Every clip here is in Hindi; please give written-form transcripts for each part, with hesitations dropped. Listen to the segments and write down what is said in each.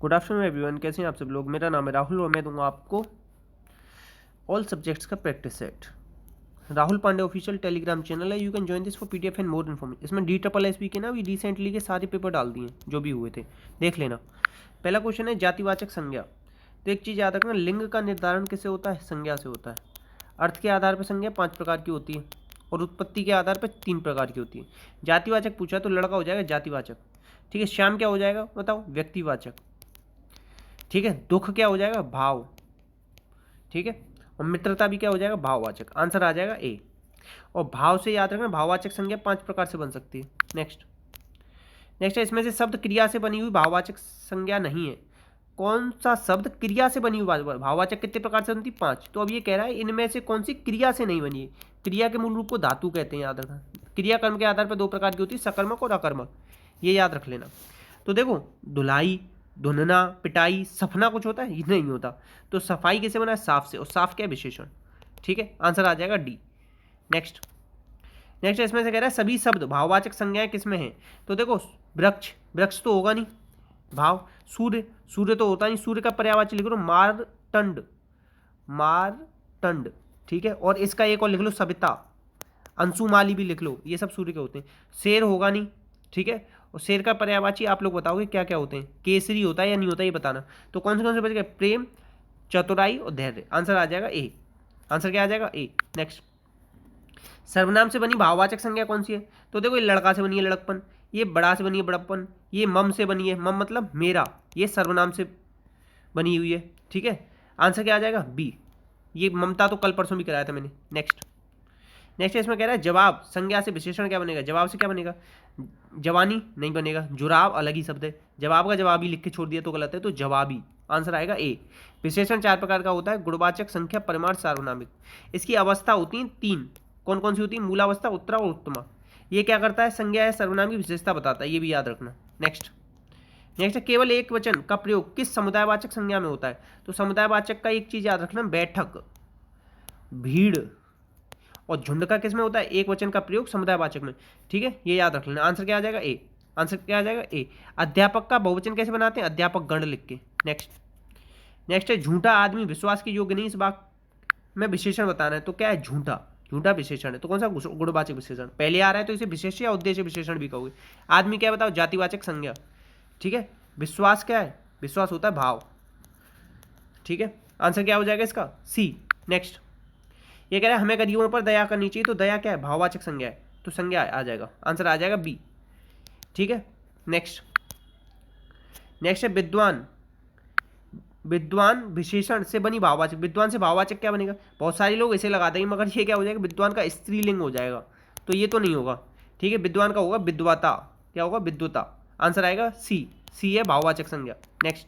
गुड आफ्टरनून एवरीवन, कैसे हैं आप सब लोग। मेरा नाम है राहुल और मैं दूंगा आपको ऑल सब्जेक्ट्स का practice set. Rahul Pandey official Telegram channel है, you can join this for PDF and more information. इसमें DSSB के ना अभी रिसेंटली के सारे पेपर डाल दिए जो भी हुए थे, देख लेना। पहला क्वेश्चन है जातिवाचक संज्ञा। तो एक चीज़ याद रखना, लिंग का निर्धारण किससे होता है? संज्ञा से होता है। अर्थ के आधार पर संज्ञा 5 प्रकार की होती है और उत्पत्ति के आधार पर 3 प्रकार की होती है। जातिवाचक पूछा तो लड़का हो जाएगा जातिवाचक, ठीक है। श्याम क्या हो जाएगा बताओ? व्यक्तिवाचक, ठीक है। दुख क्या हो जाएगा? भाव, ठीक है। और मित्रता भी क्या हो जाएगा? भाववाचक। आंसर आ जाएगा ए। और भाव से याद रखना, भाववाचक संज्ञा 5 प्रकार से बन सकती है। नेक्स्ट नेक्स्ट है, इसमें से शब्द क्रिया से बनी हुई भाववाचक संज्ञा नहीं है। कौन सा शब्द क्रिया से बनी हुई भाववाचक कितने प्रकार से बनती? 5। तो अब ये कह रहा है इनमें से कौन सी क्रिया से नहीं बनी है। क्रिया के मूल रूप को धातु कहते हैं, याद रखना। क्रिया कर्म के आधार पर 2 प्रकार की होती है, सकर्मक और अकर्मक, ये याद रख लेना। तो देखो, धुलाई, धुनना, पिटाई, सफना कुछ होता है? ये नहीं होता। तो सफाई कैसे बना है? साफ से। और साफ क्या है? विशेषण, ठीक है। आंसर आ जाएगा डी। नेक्स्ट नेक्स्ट इसमें से कह रहा है सभी शब्द भाववाचक संज्ञाएं किसमें हैं? तो देखो, वृक्ष, वृक्ष तो होगा नहीं भाव। सूर्य, सूर्य तो होता नहीं। सूर्य का पर्यायवाची लिख लो मारतंड, मारतंड, ठीक है। और इसका एक और लिख लो सविता, अंशुमाली भी लिख लो, ये सब सूर्य के होते हैं। शेर होगा नहीं, ठीक है। और शेर का पर्यायवाची आप लोग बताओगे क्या क्या होते हैं? केसरी होता है या नहीं होता, ये बताना। तो कौन से बच गए? प्रेम, चतुराई और धैर्य। आंसर आ जाएगा ए। आंसर क्या आ जाएगा? ए। नेक्स्ट, सर्वनाम से बनी भाववाचक संज्ञा कौन सी है? तो देखो, ये लड़का से बनी है लड़कपन, ये बड़ा से बनी है बड़प्पन, ये मम से बनी है मम मतलब मेरा, ये सर्वनाम से बनी हुई है, ठीक है। आंसर क्या आ जाएगा? बी। ये ममता तो कल परसों भी कराया था मैंने। नेक्स्ट नेक्स्ट इसमें कह रहा है जवाब संज्ञा से विशेषण क्या बनेगा? जवाब से क्या बनेगा? जवानी नहीं बनेगा। जुराब अलग ही शब्द है, जवाब का जवाबी लिख के छोड़ दिया तो गलत है, तो जवाबी। आंसर आएगा ए। विशेषण 4 प्रकार का होता है, गुणवाचक, संख्या, परिमाण, सार्वनामिक। इसकी अवस्था होती है 3। कौन कौन सी होती है? मूलावस्था, उत्तरा और उत्तमा। ये क्या करता है? संज्ञा या सर्वनाम की विशेषता बताता है, ये भी याद रखना। नेक्स्ट नेक्स्ट केवल एक वचन का प्रयोग किस समुदायवाचक संज्ञा में होता है? तो समुदायवाचक का एक चीज याद रखना, बैठक, भीड़ और झुंड का किस में होता है? एक वचन का प्रयोग समुदायवाचक में, ठीक है। ये याद रख लेना। आंसर क्या आ जाएगा? ए। आंसर क्या आ जाएगा? ए। अध्यापक का बहुवचन कैसे बनाते हैं? अध्यापक गण लिख के। नेक्स्ट नेक्स्ट है झूठा आदमी विश्वास के योग्य नहीं, इस बात में विशेषण बताना है। तो क्या है? झूठा, झूठा विशेषण है। तो कौन सा? गुणवाचक विशेषण। पहले आ रहा है तो इसे विशेष या उद्देश्य विशेषण भी कहोगे। आदमी क्या बताओ? जातिवाचक संज्ञा, ठीक है। विश्वास क्या है? विश्वास होता है भाव, ठीक है। आंसर क्या हो जाएगा इसका? सी। नेक्स्ट ये कह रहा है हमें गरीबों पर दया करनी चाहिए, तो दया क्या है? भाववाचक संज्ञा है, तो संज्ञा आ जाएगा। आंसर आ जाएगा बी, ठीक है। नेक्स्ट नेक्स्ट है विद्वान, विद्वान विशेषण से बनी भाववाचक। विद्वान से भाववाचक क्या बनेगा? बहुत सारे लोग इसे लगा देंगे, मगर ये क्या हो जाएगा? विद्वान का स्त्रीलिंग हो जाएगा, तो ये तो नहीं होगा, ठीक है। विद्वान का होगा विद्वता। क्या होगा? विद्वता। आंसर आएगा सी। सी है भाववाचक संज्ञा। नेक्स्ट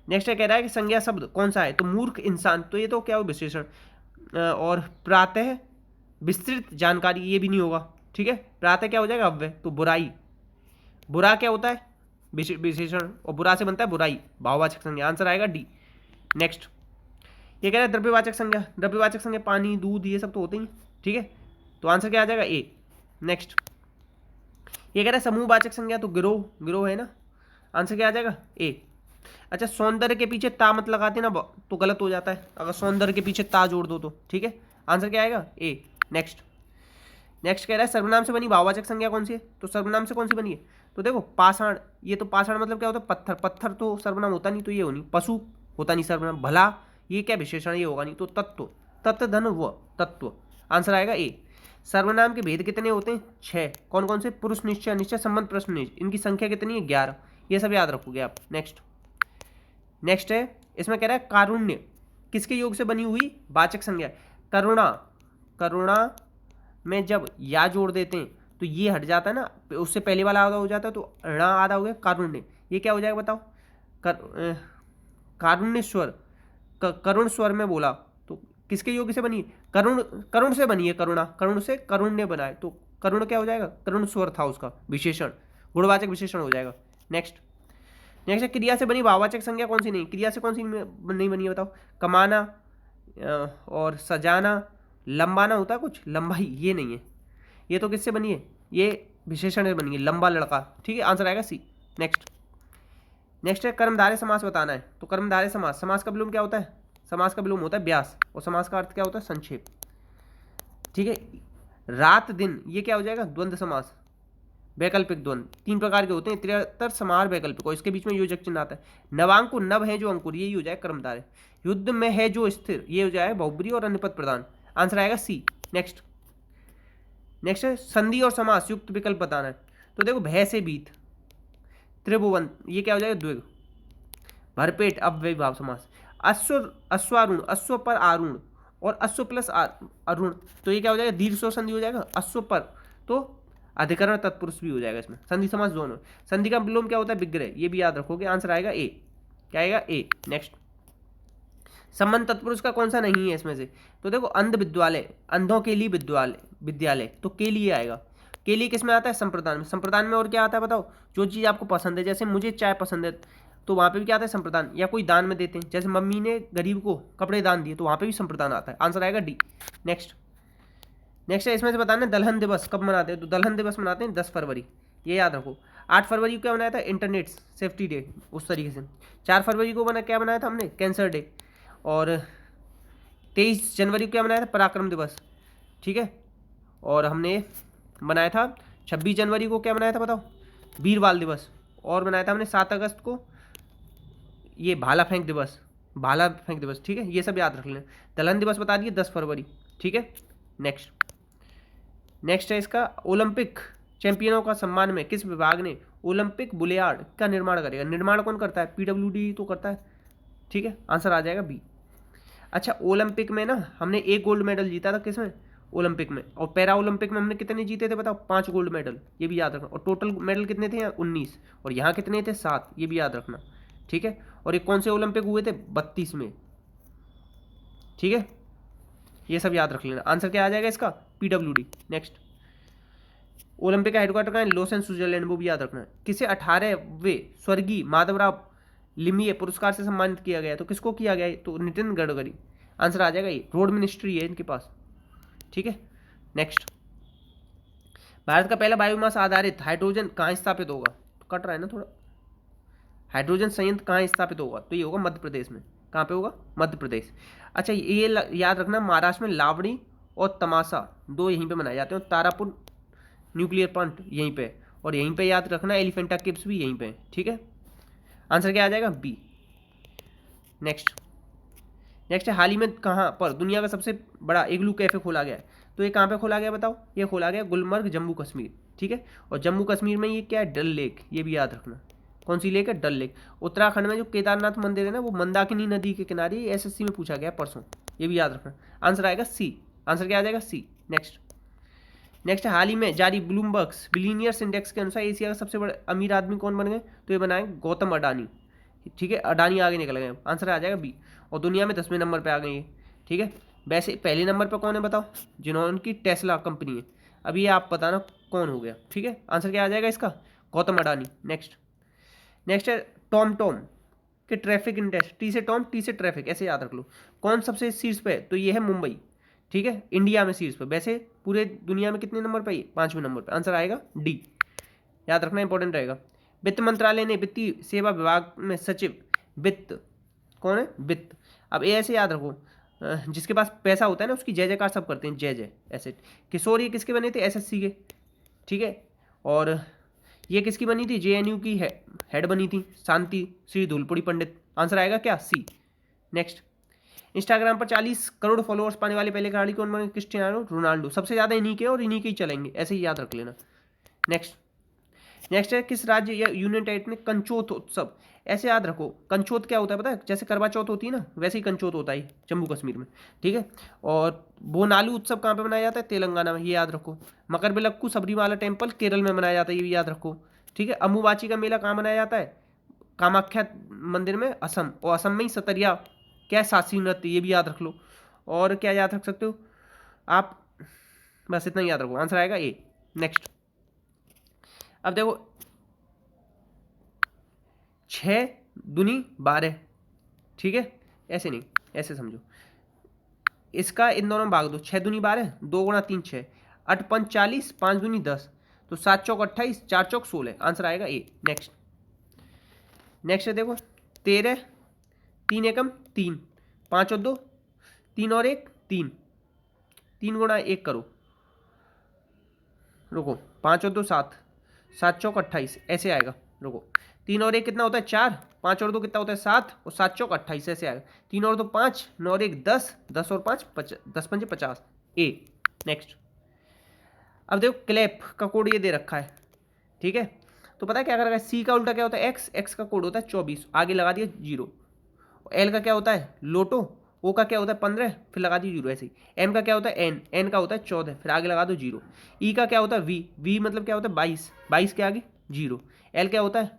नेक्स्ट है कह रहा है कि संज्ञा शब्द कौन सा है? तो मूर्ख, इंसान, तो ये तो क्या हो? विशेषण। और प्रातः विस्तृत जानकारी, ये भी नहीं होगा, ठीक है। प्रातः क्या हो जाएगा? अव्यय, तो बुराई, बुरा क्या होता है? विशेषण, और बुरा से बनता है बुराई, भाववाचक संज्ञा। आंसर आएगा डी। नेक्स्ट ये कह रहा है द्रव्यवाचक संज्ञा, द्रव्यवाचक संज्ञा पानी, दूध, ये सब तो होते ही, ठीक है। तो आंसर क्या आ जाएगा? ए। नेक्स्ट ये कह रहा है समूहवाचक संज्ञा, तो गिरोह, गिरोह है ना। आंसर क्या आ जाएगा? ए। अच्छा, सौंदर्य के पीछे ता मत लगाते ना, तो गलत हो जाता है अगर सौंदर्य के पीछे ता जोड़ दो तो, ठीक है। आंसर क्या आएगा? ए। नेक्स्ट नेक्स्ट कह रहा है सर्वनाम से बनी भाववाचक संज्ञा कौन सी है? तो सर्वनाम से कौन सी बनी है? तो देखो, पाषाण, ये तो पाषाण मतलब क्या होता है? पत्थर, पत्थर तो सर्वनाम होता नहीं, तो ये होनी। पशु होता नहीं सर्वनाम। भला, ये क्या विशेषण? ये होगा नहीं। तो तत्व, तत्व धन व तत्व। आंसर आएगा ए। सर्वनाम के भेद कितने होते हैं? 6। कौन कौन से? पुरुष निश्चय, निश्चय संबंध, प्रश्न निश्चय। इनकी संख्या कितनी है? 11। ये सब याद रखोगे आप। नेक्स्ट नेक्स्ट है, इसमें कह रहा है कारुण्य किसके योग से बनी हुई वाचक संज्ञा? करुणा, करुणा में जब या जोड़ देते हैं तो ये हट जाता है ना, उससे पहले वाला आधा हो जाता है, तो ऋणा आधा हो गया कारुण्य। ये क्या हो जाएगा बताओ? कारुण्य स्वर, करुण स्वर में बोला, तो किसके योग से बनी है? करुण, करुण से बनी है करुणा, करुण से करुण्य बनाए, तो करुण क्या हो जाएगा? करुण स्वर था उसका विशेषण, गुणवाचक विशेषण हो जाएगा। नेक्स्ट नेक्स्ट क्रिया से बनी भाववाचक संज्ञा कौन सी नहीं? क्रिया से कौन सी नहीं बनी है बताओ? कमाना और सजाना, लंबाना होता है कुछ, लंबाई, ये नहीं है। ये तो किससे बनी है? ये विशेषण से बनी है, लंबा लड़का, ठीक है। आंसर आएगा सी। नेक्स्ट नेक्स्ट है कर्मधारय समास बताना है। तो कर्मधारय समास, समास का विलोम क्या होता है? समास का विलोम होता है व्यास, और समास का अर्थ क्या होता है? संक्षेप। ठीक है, रात दिन ये क्या हो जाएगा? द्वंद्व समास, वैकल्पिक द्वंद्व। 3 प्रकार के होते हैं, 73 समाहार वैकल्पिक, और इसके बीच में योजक चिन्ह आता है। नवांकुर, नव है जो अंकुर, यही हो जाए कर्मधारय। युद्ध में है जो स्थिर, ये हो जाए बहुब्री और अन्य पद प्रधान। आंसर आएगा सी। नेक्स्ट है संधि और समास युक्त विकल्प बताना है। तो देखो, भय से भीत, त्रिभुवन, ये क्या हो जाएगा? द्विग। भरपेट, अव्ययीभाव समास। अश्व, अश्वारूढ़, अश्व पर आरूढ़, और अश्व प्लस अरुण, तो ये क्या हो जाएगा? दीर्घ स्व संधि हो जाएगा। अश्व पर, तो अधिकरण तत्पुरुष भी हो जाएगा इसमें, संधि समास दोनों। संधि का विलोम क्या होता है? विग्रह, ये भी याद रखोगे। आंसर आएगा ए। क्या आएगा? ए। नेक्स्ट, संबंध तत्पुरुष का कौन सा नहीं है इसमें से? तो देखो, अंध विद्यालय, अंधों के लिए विद्यालय, विद्यालय, तो के लिए आएगा। के लिए किस में आता है? संप्रदान में। संप्रदान में और क्या आता है बताओ? जो चीज़ आपको पसंद है, जैसे मुझे चाय पसंद है, तो वहाँ पे भी क्या आता है? संप्रदान। या कोई दान में देते हैं, जैसे मम्मी ने गरीब को कपड़े दान दिए, तो वहाँ पे भी संप्रदान आता है। आंसर आएगा डी। नेक्स्ट है इसमें से बताना है दलहन दिवस कब मनाते हैं? तो दलहन दिवस मनाते हैं 10 फरवरी, ये याद रखो। 8 फरवरी को क्या बनाया था? इंटरनेट सेफ्टी डे, उस तरीके से। 4 फरवरी को क्या बनाया था हमने? Cancer day. और 23 जनवरी को क्या बनाया था? पराक्रम दिवस। ठीक है, और हमने बनाया था 26 जनवरी को क्या बनाया था बताओ? वीर बाल दिवस। और बनाया था हमने 7 अगस्त को ये भाला फेंक दिवस, भाला फेंक दिवस। ठीक है, ये सब याद रख लें। दलहन दिवस बता दिए 10 फरवरी। ठीक है, नेक्स्ट है इसका, ओलंपिक चैंपियनों का सम्मान में किस विभाग ने ओलंपिक बुलियार्ड का निर्माण करेगा? निर्माण कौन करता है? पीडब्ल्यूडी तो करता है। ठीक है, आंसर आ जाएगा बी। अच्छा, ओलंपिक में ना हमने 1 गोल्ड मेडल जीता था, किसमें? ओलंपिक में। और पैरा ओलंपिक में हमने कितने जीते थे बताओ? 5 गोल्ड मेडल, ये भी याद रखना। और टोटल मेडल कितने थे? 19, और यहाँ कितने थे? 7, ये भी याद रखना। ठीक है, और ये कौन से ओलंपिक हुए थे? 32 में। ठीक है, ये सब याद रख लेना। आंसर क्या आ जाएगा इसका? पीडब्ल्यूडी। नेक्स्ट, ओलंपिक का हेडक्वार्टर कहाँ है? लोसेन, स्विट्जरलैंड, वो भी याद रखना है। किसे 18वें स्वर्गीय माधवराव लिम्ये पुरस्कार से सम्मानित किया गया? तो किसको किया गया? तो नितिन गडकरी। आंसर आ जाएगा ये, रोड मिनिस्ट्री है इनके पास। ठीक है, नेक्स्ट, भारत का पहला बायोमास आधारित हाइड्रोजन कहाँ स्थापित होगा? तो कट रहा है ना थोड़ा। हाइड्रोजन संयंत्र कहाँ स्थापित होगा? तो ये होगा मध्य प्रदेश में। कहाँ पे होगा? मध्य प्रदेश। अच्छा, ये याद रखना, महाराष्ट्र में लावड़ी और तमाशा 2 यहीं पे मनाए जाते हैं। तारापुर न्यूक्लियर प्लांट यहीं पे, और यहीं पे याद रखना एलिफेंटा केव्स भी यहीं पे। ठीक है, आंसर क्या आ जाएगा? बी। नेक्स्ट है, हाल ही में कहाँ पर दुनिया का सबसे बड़ा इग्लू कैफे खोला गया है? तो ये कहाँ पे खोला गया बताओ? ये खोला गया गुलमर्ग, जम्मू कश्मीर। ठीक है, और जम्मू कश्मीर में ये क्या है? डल लेक, ये भी याद रखना। कौन सी लेक है? डल लेक। उत्तराखंड में जो केदारनाथ मंदिर है ना, वो मंदाकिनी नदी के किनारे, एसएससी में पूछा गया परसों, ये भी याद रखना। आंसर आएगा सी। आंसर क्या आ जाएगा? सी। नेक्स्ट हाल ही में जारी ब्लूमबर्ग्स बिलियनियर्स इंडेक्स के अनुसार एशिया का सबसे बड़ा अमीर आदमी कौन बन गए? तो ये बनाए गौतम अडानी। ठीक है, अडानी आगे निकल गए। आंसर आ जाएगा बी, और दुनिया में 10वें नंबर पे आ गई है। ठीक है, वैसे पहले नंबर पे कौन है बताओ? जिन्होंने टेस्ला कंपनी है। अब ये आप बताना कौन हो गया। ठीक है, आंसर क्या आ जाएगा इसका? गौतम अडानी। नेक्स्ट है टॉम के ट्रैफिक इंडेक्स, टी से टॉम, टी से ट्रैफिक, ऐसे याद रख लो। कौन सबसे शीर्ष पे है? तो ये है मुंबई। ठीक है, इंडिया में शीर्ष पे। वैसे पूरे दुनिया में कितने नंबर पे? 5वें नंबर पे। आंसर आएगा डी, याद रखना, इंपॉर्टेंट रहेगा। वित्त मंत्रालय ने वित्तीय सेवा विभाग में सचिव वित्त कौन है? वित्त। अब ये ऐसे याद रखो, जिसके पास पैसा होता है ना, उसकी जय जयकार सब करते हैं, जय जय ऐसे। किशोर ये किसके बने थे? एसएससी के। ठीक है, और ये किसकी बनी थी? जेएनयू की हेड बनी थी शांति श्री धूलपुरी पंडित। आंसर आएगा क्या? सी। नेक्स्ट, इंस्टाग्राम पर 40 करोड़ फॉलोअर्स पाने वाले पहले खिलाड़ी कौन बने? Cristiano Ronaldo. सबसे ज़्यादा इन्हीं के, और इन्हीं के ही चलेंगे, ऐसे ही याद रख लेना। नेक्स्ट है, किस राज्य या यूनियन टेरिटरी में कंचोत उत्सव? ऐसे याद रखो, कंचोत क्या होता है पता है? जैसे करवा चौथ होती है ना, वैसे ही कंचोत होता है जम्मू कश्मीर में। ठीक है, और बोनालू उत्सव कहाँ पे मनाया जाता है? तेलंगाना में, ये याद रखो। मकर बिलक्कू सबरीमाला टेम्पल केरल में मनाया जाता है, ये भी याद रखो। ठीक है, अम्बुबाची का मेला कहाँ मनाया जाता है? कामाख्या मंदिर में, असम। और असम में ही सतरिया क्या है? शास्त्रीय नृत्य, ये भी याद रख लो। और क्या याद रख सकते हो आप? बस इतना याद रखो, आंसर आएगा ए। नेक्स्ट, अब देखो, 6 दूनी 12। ठीक है, ऐसे नहीं, ऐसे समझो, इसका इन दोनों में भाग दो। 6 दूनी 12, 2 गुणा 3 6, 8 5 40, 5 दूनी 10, तो 7 चौक 28, 4 चौक 16। आंसर आएगा ए। नेक्स्ट, नेक्स्ट है देखो 13, 3 एकम 3, 5 और 2, 3 और 1 3, 3 गुणा 1 करो, रुको 5 और 2 7, 7 चौक 28 ऐसे आएगा। रुको 3 और 1 कितना होता है 4, 5 और 2 कितना होता है 7 और 7 चौक 28 ऐसे आएगा। 3 और 2 5, 9 और 1 10, 10 और 5 10 पंजे 50 ए। नेक्स्ट अब देखो क्लैप का कोड ये दे रखा है, ठीक है। तो पता है क्या करेगा, सी का उल्टा क्या होता है एक्स, एक्स का कोड होता है 24, आगे लगा दिया 0। एल का क्या होता है लोटो, ओ का क्या होता है 15, फिर लगा दी 0 ऐसे ही। एम का क्या होता है एन, एन का होता है 14, फिर आगे लगा दो 0। ई का क्या होता है वी, वी मतलब क्या होता है 22, 22 के आगे 0। एल क्या होता है,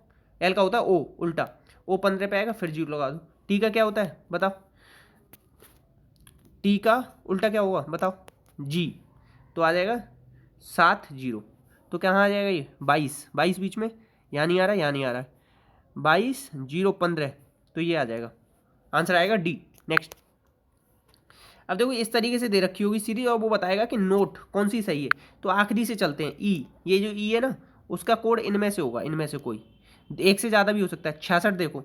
एल का होता है ओ उल्टा, ओ 15 पे आएगा फिर 0 लगा दो। टी का क्या होता है बताओ, टी का उल्टा क्या होगा बताओ जी, तो आ जाएगा 7 0। तो कहाँ आ जाएगा ये 22, 22 बीच में, यहाँ नहीं आ रहा है यहाँ नहीं आ रहा है, 22 0 15, तो ये आ जाएगा आंसर आएगा डी। नेक्स्ट अब देखो इस तरीके से दे रखी होगी सीरीज और वो बताएगा कि नोट कौन सी सही है। तो आखिरी से चलते हैं ई, ये जो ई है ना उसका कोड इनमें से होगा, इनमें से कोई एक से ज़्यादा भी हो सकता है। 66 देखो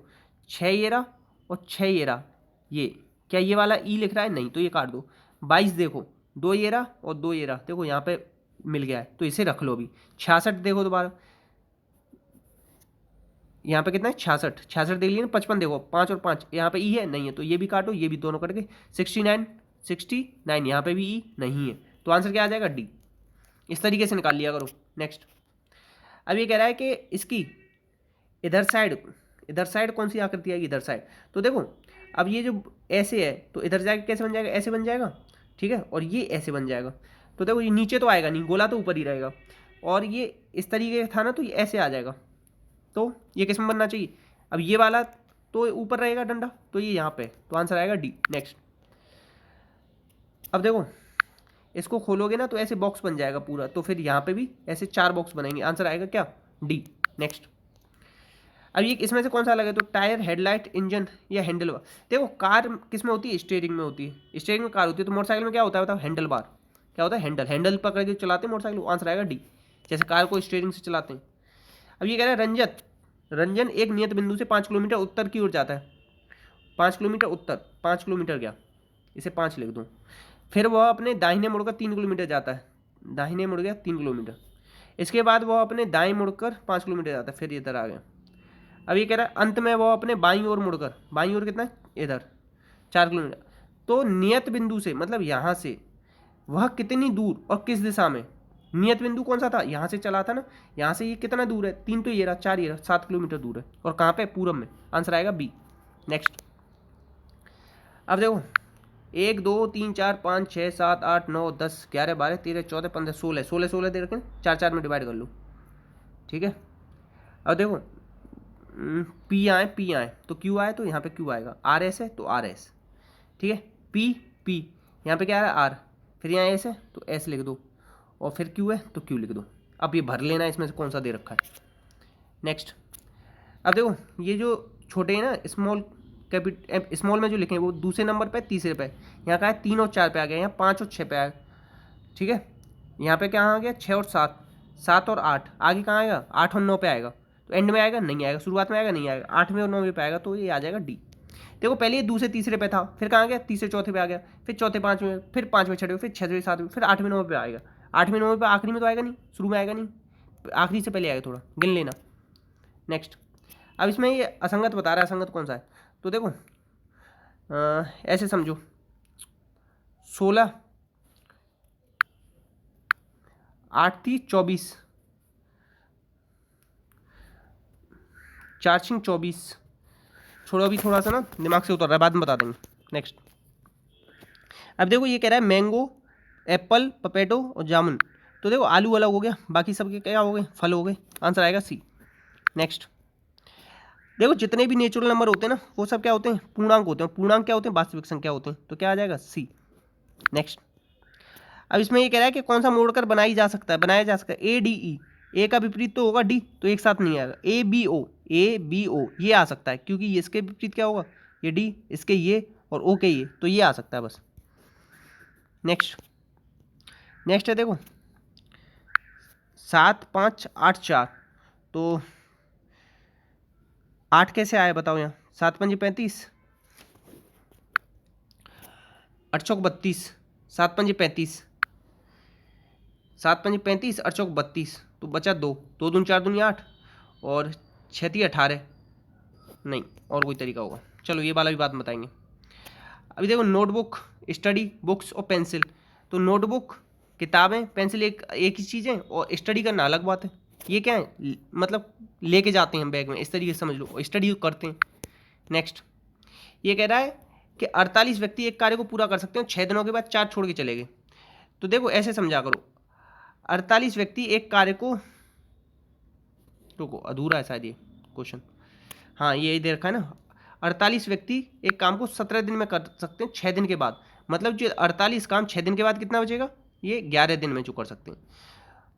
6 ये रहा और 6 ये रहा, ये क्या ये वाला ई लिख रहा है नहीं, तो ये काट दो। 22 देखो 2 ये रहा और 2 ये रहा, देखो यहाँ पे मिल गया है तो इसे रख लो अभी। 66 देखो दोबारा, यहाँ पे कितना है 66, 66 देख लिया ना। 55 देखो 5 और 5 यहाँ पे ई है नहीं है, तो ये भी काटो ये भी दोनों कट गए। 69 69 यहाँ पे भी ई नहीं है, तो आंसर क्या आ जाएगा डी। इस तरीके से निकाल लिया करो। नेक्स्ट अब ये कह रहा है कि इसकी इधर साइड कौन सी आकृति आएगी इधर साइड। तो देखो अब ये जो ऐसे है तो इधर जाके कैसे बन जाएगा, ऐसे बन जाएगा, ठीक है, और ये ऐसे बन जाएगा। तो देखो ये नीचे तो आएगा नहीं, गोला तो ऊपर ही रहेगा, और ये इस तरीके का था ना तो ये ऐसे आ जाएगा। तो ये किस में बनना चाहिए, अब ये वाला तो ऊपर रहेगा डंडा, तो ये यहाँ पे, तो आंसर आएगा डी। नेक्स्ट अब देखो इसको खोलोगे ना तो ऐसे बॉक्स बन जाएगा पूरा, तो फिर यहाँ पे भी ऐसे 4 बॉक्स बनेंगे, आंसर आएगा क्या डी। नेक्स्ट अब ये इसमें से कौन सा अलग है, तो टायर, हेडलाइट, इंजन या हैंडल बार। देखो कार किस में होती है, स्टीयरिंग में होती है, स्टीयरिंग में कार होती है। तो मोटरसाइकिल में क्या होता है बताओ, हैंडल बार क्या होता है, हैंडल, हैंडल पकड़ के चलाते हैं मोटरसाइकिल, आंसर आएगा डी, जैसे कार को स्टीयरिंग से चलाते हैं। अब ये कह रहा है रंजन, रंजन एक नियत बिंदु से 5 किलोमीटर उत्तर की ओर जाता है, 5 किलोमीटर उत्तर, 5 किलोमीटर क्या, इसे 5 लिख दूँ। फिर वह अपने दाहिने मुड़कर 3 किलोमीटर जाता है, दाहिने मुड़ गया 3 किलोमीटर। इसके बाद वह अपने दाएं मुड़कर 5 किलोमीटर जाता है, फिर इधर आ गया। अब ये कह रहा है अंत में वह अपने बाईं ओर मुड़कर, बाईं ओर कितना है इधर 4 किलोमीटर। तो नियत बिंदु से मतलब यहाँ से वह कितनी दूर और किस दिशा में, नियत बिंदु कौन सा था, यहाँ से चला था ना, यहाँ से ये कितना दूर है 3, तो ये रहा 4 ये रहा 7 किलोमीटर दूर है, और कहाँ पे पूरब में, आंसर आएगा बी। नेक्स्ट अब देखो 1 2 3 4 5 6 7 8 9 10 11 12 13 14 15 16 16 16 दे रखे हैं, 4 4 में डिवाइड कर लो, ठीक है। अब देखो पी आए तो क्यू आए, तो यहाँ पे क्यू आएगा, आर एस है तो आर एस, ठीक है। पी पी यहाँ पे क्या आ रहा है आर, फिर यहाँ एस है तो एस लिख दो, और फिर क्यू है तो क्यू लिख दो। अब ये भर लेना है इसमें से कौन सा दे रखा है। नेक्स्ट अब देखो ये जो छोटे हैं ना स्मॉल स्मॉल में जो लिखे हैं वो दूसरे नंबर पे तीसरे पे, यहाँ का है 3 और 4 पे आ गया, यहाँ 5 और 6 पे आया, ठीक है। यहाँ पे क्या आ गया 6 और 7, 7 और 8, आगे कहाँ आएगा 8 और 9 पे आएगा, तो एंड में आएगा नहीं आएगा, शुरुआत में आएगा नहीं आएगा, 8वें और 9वें पे आएगा, तो ये आ जाएगा डी। देखो पहले ये दूसरे तीसरे पे था, फिर कहाँ गया तीसरे चौथे पे आ गया, फिर चौथे 5वें, फिर 5वें 6वें, फिर 6वें 7वें, फिर 8वें 9वें पे आएगा। 8वें 9वें पे आखिरी में तो आएगा नहीं, शुरू में आएगा नहीं, आखिरी से पहले आएगा, थोड़ा गिन लेना। नेक्स्ट अब इसमें ये असंगत बता रहा है, असंगत कौन सा है, तो देखो ऐसे समझो 16 8 थी 24, 4 6 24, छोड़ो अभी थोड़ा सा ना दिमाग से उतर रहा है, बाद में बता देंगे। नेक्स्ट अब देखो ये कह रहा है मैंगो, एप्पल, पपेटो और जामुन। तो देखो आलू अलग हो गया, बाकी सबके क्या हो गए फल हो गए, आंसर आएगा सी। नेक्स्ट देखो जितने भी नेचुरल नंबर होते हैं ना वो सब क्या होते हैं पूर्णांक होते हैं, पूर्णांक क्या होते हैं वास्तविक संख्या होते हैं, तो क्या आ जाएगा सी। नेक्स्ट अब इसमें ये कह रहा है कि कौन सा मोड़कर बनाया जा सकता है ए डी ई, ए का विपरीत तो होगा डी, तो एक साथ नहीं आएगा, ए बी ओ ये आ सकता है, क्योंकि इसके विपरीत क्या होगा ये डी, इसके ये और ओ के ये, तो ये आ सकता है बस। नेक्स्ट है देखो 7 5 8 4, तो 8 कैसे आया बताओ यहाँ, 7 पंजे 35, 8 चौक 32, 7 पंजे 35, 7 पंजे 35, 8 चौक 32, तो बचा 2, 2 दूनी 4 दूनी 8 और 6 × 18, नहीं और कोई तरीका होगा, चलो ये वाला भी बात बताएंगे। अभी देखो नोटबुक, स्टडी बुक्स और पेंसिल, तो नोटबुक किताबें, पेंसिल एक ही चीज़ है और स्टडी करना अलग बात है। ये क्या है, मतलब लेके जाते हैं बैग में, इस तरीके से समझ लो, स्टडी करते हैं। नेक्स्ट ये कह रहा है कि 48 व्यक्ति एक कार्य को पूरा कर सकते हैं, 6 दिनों के बाद 4 छोड़ के चले गए। तो देखो ऐसे समझा करो, 48 व्यक्ति एक कार्य को, रुको अधूरा है शायद ये क्वेश्चन, हाँ ये दे रखा है ना, 48 व्यक्ति एक काम को 17 दिन में कर सकते हैं 6 दिन के बाद, मतलब जो 48 काम 6 दिन के बाद कितना बचेगा, ये 11 दिन में जो कर सकते हैं।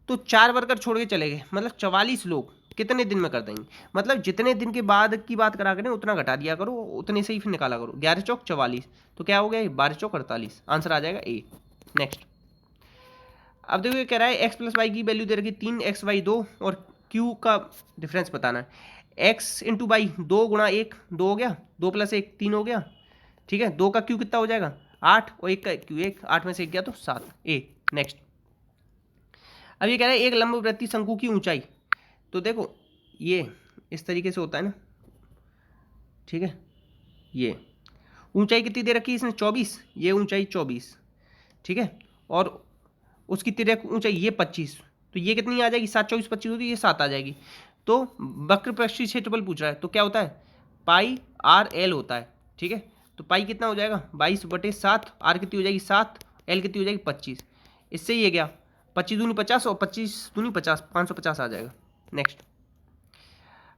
तो 4 वर्कर छोड़ के चले गए, मतलब 44 लोग कितने दिन में कर देंगे, मतलब जितने दिन के बाद की बात करा करें उतना घटा दिया करो, उतने से ही फिर निकाला करो। 11 चौक 44, तो क्या हो गया, 12 चौक 48, आंसर आ जाएगा ए। नेक्स्ट अब देखो ये कह रहा है x + y की वैल्यू दे रखी 3, x y 2 और q का डिफरेंस बताना है। x × y 2 × 1 2 हो गया, 2 + 1 3 हो गया, ठीक है। 2 का q कितना हो जाएगा 8 और 1 का q 1, 8 में से 1 गया तो 7, ए। नेक्स्ट अब ये कह रहा है एक लंबवृत्तीय शंकु की ऊंचाई, तो देखो ये इस तरीके से होता है ना, ठीक है। ये ऊंचाई कितनी दे रखी है इसने 24, ये ऊंचाई 24, ठीक है, और उसकी तिर्यक ऊंचाई ये 25, तो ये कितनी आ जाएगी 7 24 25 होती है, ये 7 आ जाएगी। तो वक्र पृष्ठीय क्षेत्रफल पूछ रहा है, तो क्या होता है πr/l होता है, ठीक है। तो पाई कितना हो जाएगा 22/7, आर कितनी हो जाएगी 7, एल कितनी हो जाएगी 25, इससे ये गया 25 दूनी 50 और 25 दूनी 50, 550 आ जाएगा। नेक्स्ट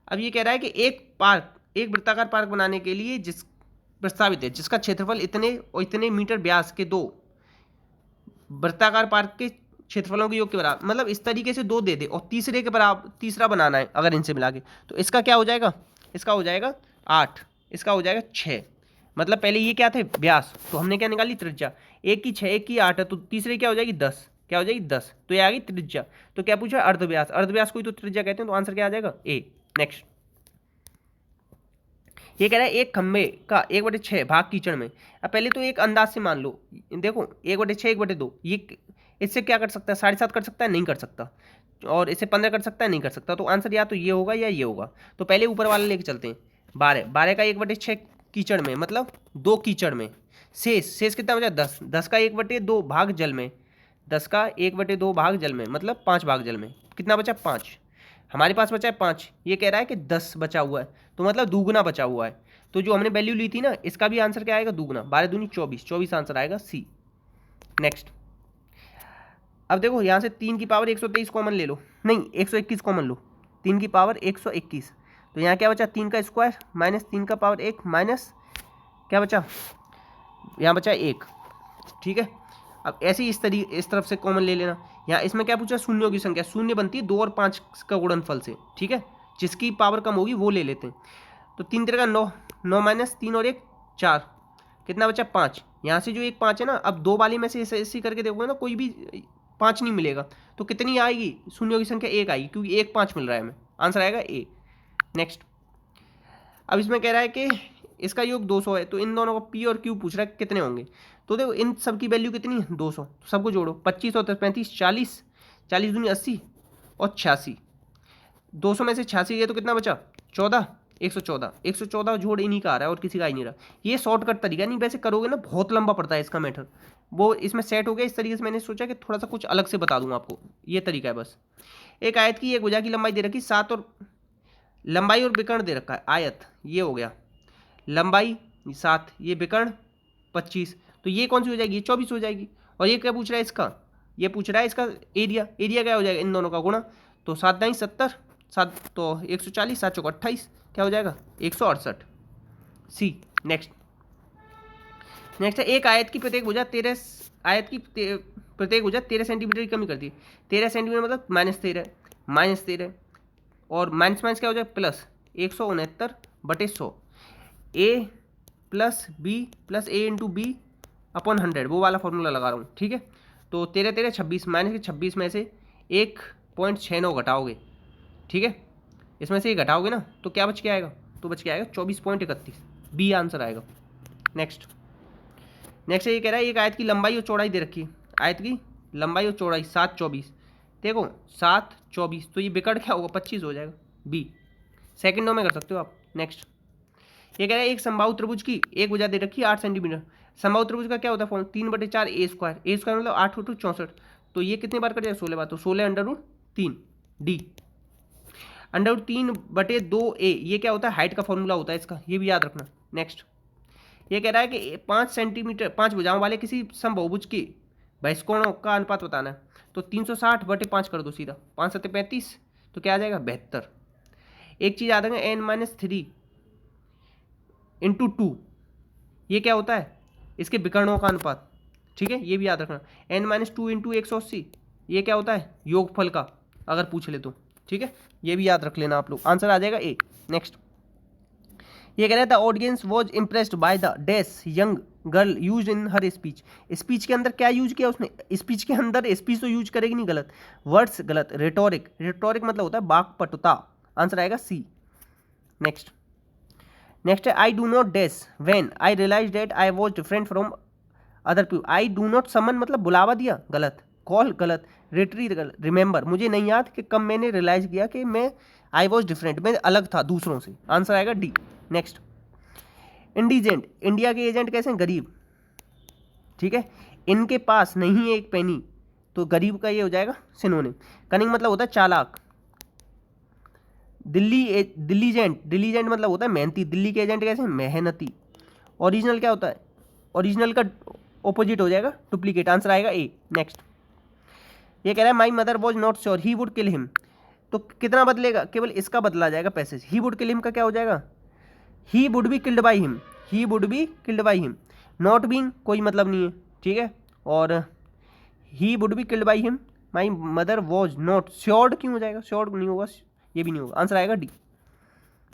अब ये कह रहा है कि एक वृत्ताकार पार्क बनाने के लिए जिस प्रस्तावित है, जिसका क्षेत्रफल इतने और इतने मीटर व्यास के 2 वृत्ताकार पार्क के क्षेत्रफलों के योग के बराबर, मतलब इस तरीके से 2 दे दे और तीसरे के बराबर तीसरा बनाना है अगर इनसे मिला के, तो इसका क्या हो जाएगा, इसका हो जाएगा 8, इसका हो जाएगा 6। मतलब पहले ये क्या थे व्यास, तो हमने क्या निकाली त्रिज्या, एक की 6 एक की 8 है, तो तीसरे क्या हो जाएगी 10, क्या हो जाएगी 10, तो ये आ गई त्रिज्या। तो क्या पूछा अर्धव्यास, अर्धव्यास को ही तो त्रिज्या कहते हैं, तो आंसर क्या आ जाएगा ए। नेक्स्ट ये कह रहा है एक खंबे का 1/6 भाग कीचड़ में। अब पहले तो एक अंदाज से मान लो, देखो 1/6 1/2, ये इससे क्या कर सकता है 7.5 कर सकता है, नहीं कर सकता, और इससे 15 कर सकता है, नहीं कर सकता, तो आंसर या तो ये होगा या ये होगा। तो पहले ऊपर वाला लेके चलते हैं, 12 का 1/6 कीचड़ में, मतलब 2 कीचड़ में, शेष कितना बचा 10, 10 का 1/2 भाग जल में, 10 का 1/2 भाग जल में, मतलब 5 भाग जल में, कितना बचा 5, हमारे पास बचा है 5, ये कह रहा है कि 10 बचा हुआ है, तो मतलब दुगुना बचा हुआ है। तो जो हमने वैल्यू ली थी ना, इसका भी आंसर क्या आएगा दुगुना, 12 दूनी 24, 24 आंसर आएगा सी। नेक्स्ट अब देखो यहाँ से 3 की पावर 123 कॉमन ले लो, नहीं 121 कॉमन लो, 3 की पावर 121, तो यहाँ क्या बचा 3 का स्क्वायर माइनस 3 का पावर 1 माइनस क्या बचा, यहाँ बचा 1, ठीक है। अब ऐसे ही इस तरफ से कॉमन ले लेना, यहाँ इसमें क्या पूछा शून्यों की संख्या, शून्य बनती है 2 और 5 का गुणनफल से, ठीक है, जिसकी पावर कम होगी वो ले लेते हैं। तो 3 3 का 9, 9 माइनस 3 और 1 4, कितना बचा 5, यहाँ से जो एक 5 है ना, अब 2 वाले में से ऐसे करके देखोगे ना, कोई भी 5 नहीं मिलेगा, तो कितनी आएगी शून्यों की संख्या 1 आएगी, क्योंकि 1 5 मिल रहा है हमें, आंसर आएगा ए। नेक्स्ट अब इसमें कह रहा है कि इसका योग 200 है, तो इन दोनों को पी और क्यू पूछ रहा है कितने होंगे, तो देखो इन सब की वैल्यू कितनी है 200, तो सबको जोड़ो 25 और 35 40, 40 दूनी 80 और 86, 200 में से 86 गए तो कितना बचा 14, 114, 114 जोड़ इन्हीं का आ रहा है और किसी का ही नहीं रहा। ये शॉर्टकट तरीका नहीं, वैसे करोगे ना बहुत लंबा पड़ता है इसका मैटर, वो इसमें सेट हो गया इस तरीके से, मैंने सोचा कि थोड़ा सा कुछ अलग से बता दूँ आपको, ये तरीका है बस। एक आयत की एक भुजा की लंबाई दे रखी 7 और लंबाई और विकर्ण दे रखा है, आयत ये हो गया, लंबाई 7, ये विकर्ण 25, तो ये कौन सी हो जाएगी, ये 24 हो जाएगी। और ये क्या पूछ रहा है इसका, ये पूछ रहा है इसका एरिया, एरिया क्या हो जाएगा इन दोनों का गुणा, तो 7 दाई 70, 7 तो 140, 7 चौक 28, क्या हो जाएगा 168 सी। नेक्स्ट है एक आयत की प्रत्येक भुजा 13, आयत की प्रत्येक भुजा 13 सेंटीमीटर की कमी करती है, 13 सेंटीमीटर मतलब -13 और माइनस क्या हो जाएगा plus 169/100, a plus B plus A into B upon 100, वो वाला फॉर्मूला लगा रहा हूँ, ठीक है। तो 13 13 26, माइनस के 26 में से 1.69 घटाओगे, ठीक है, इसमें से ये घटाओगे ना, तो क्या बच के आएगा तो बच के आएगा 24.31, बी आंसर आएगा। नेक्स्ट ये कह रहा है एक आयत की लंबाई और चौड़ाई दे रखी है, आयत की लंबाई और चौड़ाई 7/24, देखो 7/24, तो ये बिकट क्या होगा 25 हो जाएगा, बी। सेकंडों में कर सकते हो आप। नेक्स्ट ये कह रहा है एक समबाहु त्रिभुज की एक भुजा दे रखी है 8 सेंटीमीटर। समबाहु त्रिभुज का क्या होता है फॉर्म, 3/4 ए स्क्वायर, ए स्क्वायर मतलब 8 × 2 64, तो ये कितने बार कट जाएगा 16 बार, तो 16√3, डी। √3/2 ए, ये क्या होता है हाइट का फॉर्मूला होता है इसका, ये भी याद रखना। नेक्स्ट ये कह रहा है कि 5 सेंटीमीटर 5 भुजाओं वाले किसी समबाहुभुज की बहिष्कोणों का अनुपात बताना है, तो 360/5 कर दो सीधा, 5 7 35, तो क्या आ जाएगा 72। एक चीज़ याद रखना, n-3 × 2, ये क्या होता है इसके विकर्णों का अनुपात, ठीक है, ये भी याद रखना। n-2 × 180, ये क्या होता है योगफल का, अगर पूछ ले तो, ठीक है, ये भी याद रख लेना आप लोग, आंसर आ जाएगा ए। नेक्स्ट ये कह रहा था audience was impressed by the dash young girl use in her speech, speech के अंदर क्या यूज किया उसने, स्पीच के अंदर स्पीच तो यूज करेगी नहीं, गलत, वर्ड्स गलत, रिटोरिक, रिटोरिक मतलब होता है वाक्पटुता, आंसर आएगा सी। नेक्स्ट है I do not dash when I realize that I was different from other people, I do not summon मतलब बुलावा दिया, गलत, कॉल गलत, रिट्रीट गलत, रिमेंबर मुझे नहीं याद कि कब मैंने रियलाइज किया कि मैं आई वॉज डिफरेंट, मैं अलग था दूसरों से, आंसर आएगा डी। नेक्स्ट इंडिजेंट, इंडिया के एजेंट कैसे हैं गरीब, ठीक है, इनके पास नहीं है एक पेनी, तो गरीब का ये हो जाएगा सिनोनिम। कनिंग मतलब होता है चालाक। दिल्लीजेंट मतलब होता है मेहनती, दिल्ली के एजेंट कैसे हैं मेहनती। ओरिजिनल क्या होता है, ओरिजिनल का ऑपोजिट हो जाएगा डुप्लीकेट, आंसर आएगा ए। नेक्स्ट ये कह रहा है my mother was not sure he would kill him, तो कितना बदलेगा, केवल इसका बदला जाएगा passage, he would kill him का क्या हो जाएगा he would be killed by him, he would be killed by him, not being कोई मतलब नहीं है, ठीक है, और he would be killed by him, my mother was not assured क्यों हो जाएगा, श्योर्ड नहीं होगा, ये भी नहीं होगा, आंसर आएगा डी।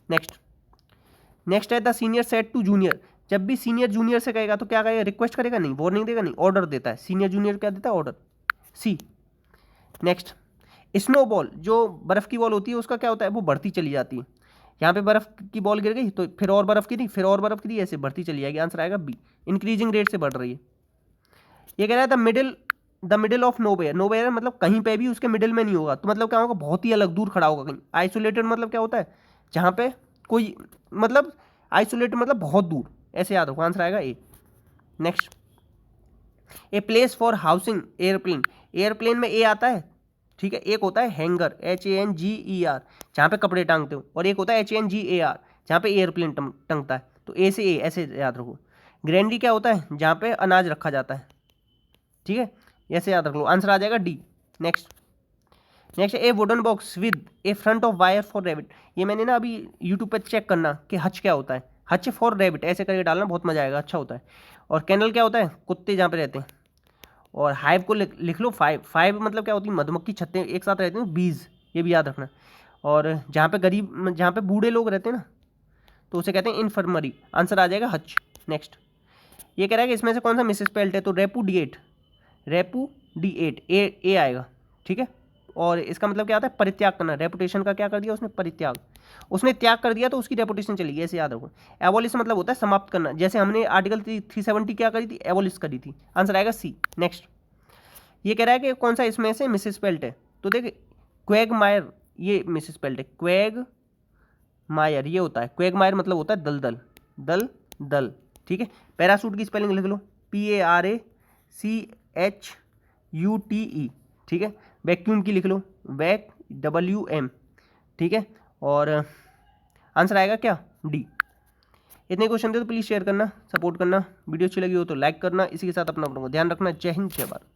नेक्स्ट है the senior said to junior, जब भी सीनियर जूनियर से कहेगा तो क्या कहेगा, रिक्वेस्ट करेगा नहीं, वार्निंग देगा नहीं, ऑर्डर देता है, सीनियर जूनियर क्या देता है ऑर्डर, सी। नेक्स्ट स्नोबॉल, जो बर्फ़ की बॉल होती है उसका क्या होता है वो बढ़ती चली जाती है, यहाँ पे बर्फ़ की बॉल गिर गई तो फिर और बर्फ़ गिरी, फिर और बर्फ़ गिरी, ऐसे बढ़ती चली जाएगी, आंसर आएगा बी, इंक्रीजिंग रेट से बढ़ रही है। ये कह रहा है the middle of nowhere, nowhere मतलब कहीं पे भी उसके मिडिल में नहीं होगा, तो मतलब क्या होगा बहुत ही अलग दूर खड़ा होगा कहीं। आइसोलेटेड मतलब क्या होता है जहाँ पे कोई मतलब आइसोलेटेड मतलब बहुत दूर, ऐसे याद रखो, आंसर आएगा A. Next a place for housing airplane, airplane में ए आता है, ठीक है, एक होता है हैंगर HANGER जहाँ पे कपड़े टांगते हो, और एक होता है HANGAR जहाँ पे एयरप्लेन टंगता है, तो ए से ए ऐसे याद रखो। ग्रैंडी क्या होता है जहाँ पे अनाज रखा जाता है, ठीक है, ऐसे याद रख लो, आंसर आ जाएगा D. Next A wooden box with A front of wire for rabbit, ये मैंने ना अभी यूट्यूब पर चेक करना कि हच क्या होता है, हच फॉर रैबिट ऐसे करके डालना, बहुत मजा आएगा, अच्छा होता है। और कैनल क्या होता है कुत्ते जहाँ पे रहते हैं, और हाइव को लिख लो, फाइव मतलब क्या होती है मधुमक्खी छत्ते एक साथ रहते हैं, बीज, ये भी याद रखना। और जहाँ पे गरीब जहाँ पे बूढ़े लोग रहते हैं ना तो उसे कहते हैं इन्फर्मरी, आंसर आ जाएगा हच। नेक्स्ट ये कह रहा है कि इसमें से कौन सा मिसस्पेल्ड है, तो रेपुडिएट ए आएगा, ठीक है, और इसका मतलब क्या आता है परित्याग करना, रेपुटेशन का क्या कर दिया उसने परित्याग, उसने त्याग कर दिया तो उसकी रेपुटेशन चली गई, ऐसे याद रखो। एबोलिश मतलब होता है समाप्त करना, जैसे हमने आर्टिकल 370 क्या करी थी एबोलिश करी थी, आंसर आएगा सी। नेक्स्ट ये कह रहा है कि कौन सा इसमें से मिसस्पेल्ड है, तो देखिए क्वेगमायर ये मिसस्पेल्ड है, क्वेगमायर ये होता है, क्वेगमायर मतलब होता है दलदल, दल, ठीक है। पैराशूट की स्पेलिंग लिख लो PARACHUTE, ठीक है। वैक्यूम की लिख लो WM, ठीक है, और आंसर आएगा क्या डी। इतने क्वेश्चन थे तो प्लीज़ शेयर करना, सपोर्ट करना, वीडियो अच्छी लगी हो तो लाइक करना, इसी के साथ अपना ध्यान रखना। जय हिंद जय भारत।